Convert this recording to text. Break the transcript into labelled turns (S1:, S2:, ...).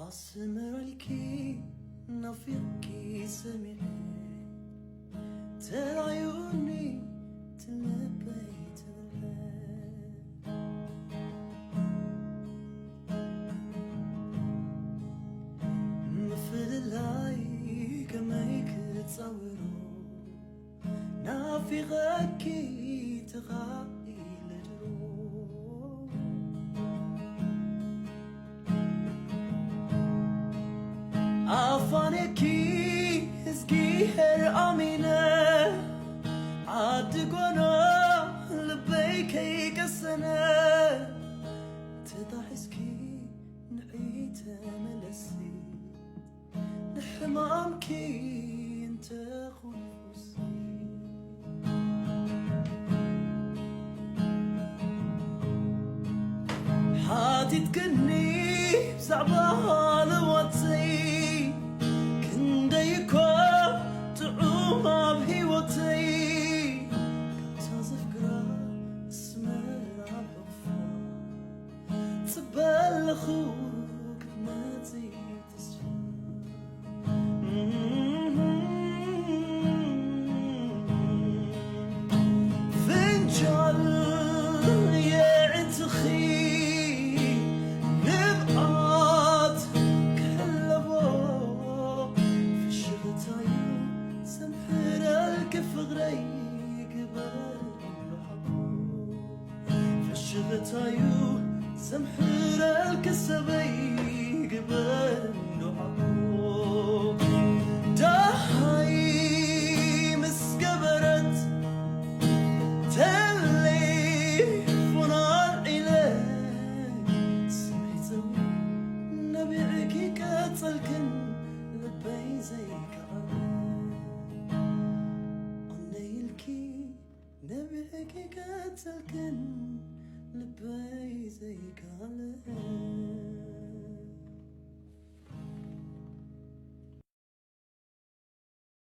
S1: أسمرلكي نفيقكي سمعي ترى عيوني تلبيت بالحب مثل اللاي كميك تصورو نافيقكي تغاي لدرو أفانكي هزقيهر أمينة عادقونا لبيكي قسنا تضحسكي نعيت ملسي نحمامكي انت خفوسي حاتي تكني بزعبها لواتي كنديكو تعوما بهيوتي كتازف قرا اسمر عبفا تبلخوك تناتي تسفى فنجال يا عتخي نبقات كحلبو في الشغتايو سمحر الكف غريق بلو حبو في الشغتايو سمحر الكسبيق بلو حبو داهي مسقبرت تلي فنار إليك سميتوي نبيعكي كاتلكن لبي زيك عنيلكي نبيعكي كاتلكن لبي زيك عليك